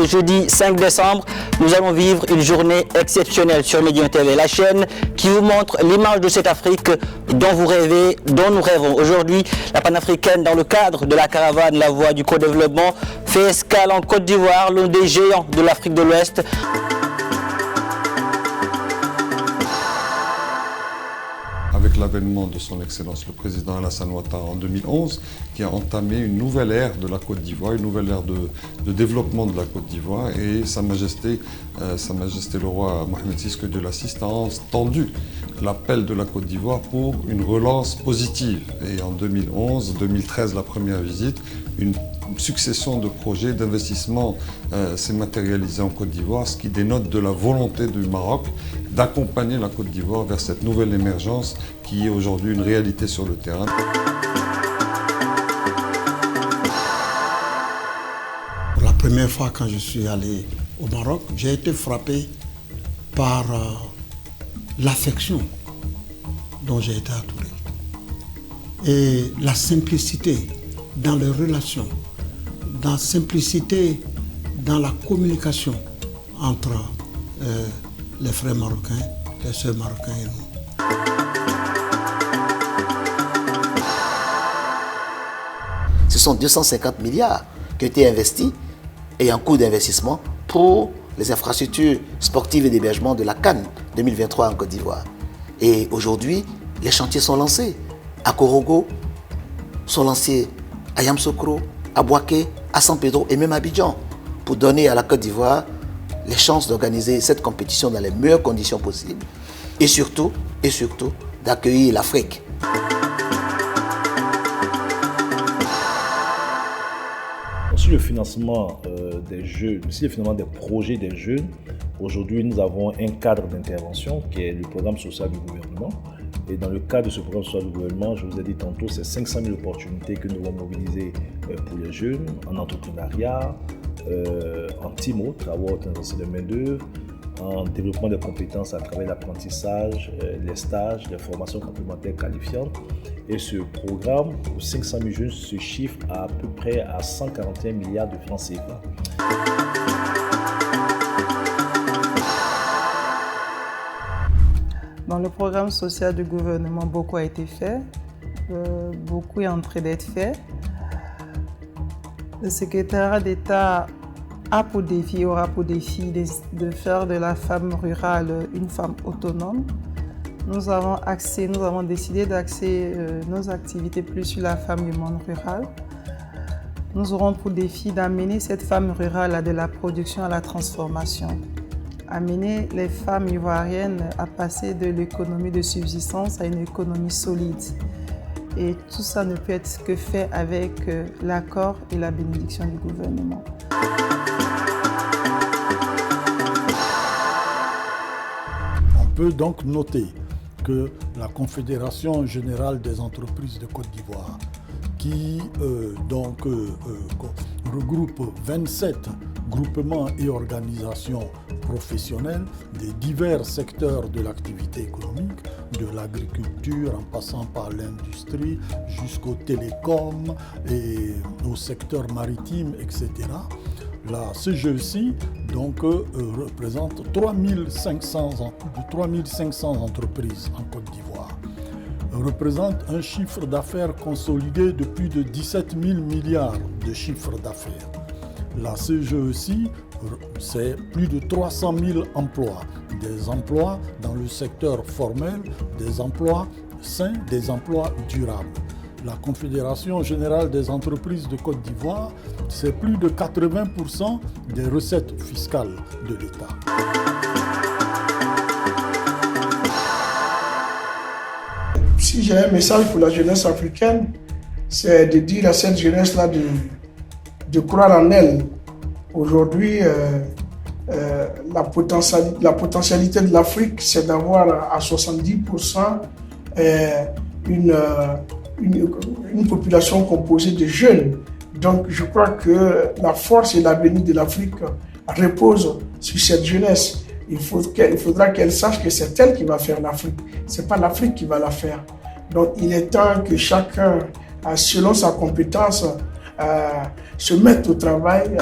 ce jeudi 5 décembre, nous allons vivre une journée exceptionnelle sur Médian TV, la chaîne qui vous montre l'image de cette Afrique dont vous rêvez, dont nous rêvons. Aujourd'hui, la panafricaine, dans le cadre de la caravane La Voie du co-développement, fait escale en Côte d'Ivoire, l'un des géants de l'Afrique de l'Ouest. Avec l'avènement de son Excellence le Président Alassane Ouattara en 2011, qui a entamé une nouvelle ère de la Côte d'Ivoire, une nouvelle ère de développement de la Côte d'Ivoire, et Sa Majesté le Roi Mohamed VI, que Dieu l'assiste, a entendu l'appel de la Côte d'Ivoire pour une relance positive. Et en 2011, 2013, la première visite, une succession de projets d'investissement s'est matérialisée en Côte d'Ivoire, ce qui dénote de la volonté du Maroc d'accompagner la Côte d'Ivoire vers cette nouvelle émergence qui est aujourd'hui une réalité sur le terrain. Pour la première fois quand je suis allé au Maroc, j'ai été frappé par l'affection dont j'ai été entouré et la simplicité dans les relations, la simplicité dans la communication entre les frères marocains, les sœurs marocains et nous. Ce sont 250 milliards qui ont été investis et un coût d'investissement pour les infrastructures sportives et d'hébergement de la CAN 2023 en Côte d'Ivoire. Et aujourd'hui, les chantiers sont lancés. À Korogo, sont lancés à Yamoussoukro, à Bouaké, à San Pedro et même à Abidjan, pour donner à la Côte d'Ivoire les chances d'organiser cette compétition dans les meilleures conditions possibles et surtout d'accueillir l'Afrique. Sur le financement des jeunes, sur le financement des projets des jeunes, aujourd'hui nous avons un cadre d'intervention qui est le programme social du gouvernement. Et dans le cadre de ce programme social du gouvernement, je vous ai dit tantôt, c'est 500 000 opportunités que nous allons mobiliser pour les jeunes en entrepreneuriat, en TIMO, travaux intensifs de main-d'œuvre, en développement des compétences à travers l'apprentissage, les stages, les formations complémentaires qualifiantes. Et ce programme, pour 500 000 jeunes, se chiffre à peu près à 141 milliards de francs CFA. Dans le programme social du gouvernement, beaucoup a été fait, beaucoup est en train d'être fait. Le secrétariat d'État aura pour défi de faire de la femme rurale une femme autonome. Nous avons décidé d'axer nos activités plus sur la femme du monde rural. Nous aurons pour défi d'amener cette femme rurale à de la production à la transformation. Amener les femmes ivoiriennes à passer de l'économie de subsistance à une économie solide. Et tout ça ne peut être que fait avec l'accord et la bénédiction du gouvernement. On peut donc noter que la Confédération générale des entreprises de Côte d'Ivoire, qui regroupe 27 groupements et organisations professionnels des divers secteurs de l'activité économique, de l'agriculture en passant par l'industrie jusqu'au télécom et au secteur maritime, etc. La CGEC représente plus de 3500 entreprises en Côte d'Ivoire. Représente un chiffre d'affaires consolidé de plus de 17 000 milliards de chiffre d'affaires. La CGEC, c'est plus de 300 000 emplois, des emplois dans le secteur formel, des emplois sains, des emplois durables. La Confédération générale des entreprises de Côte d'Ivoire, c'est plus de 80% des recettes fiscales de l'État. Si j'ai un message pour la jeunesse africaine, c'est de dire à cette jeunesse-là de croire en elle. Aujourd'hui, la potentialité de l'Afrique, c'est d'avoir à 70% une population composée de jeunes. Donc je crois que la force et l'avenir de l'Afrique reposent sur cette jeunesse. Il faudra qu'elle sache que c'est elle qui va faire l'Afrique. Ce n'est pas l'Afrique qui va la faire. Donc il est temps que chacun, selon sa compétence, se mette au travail.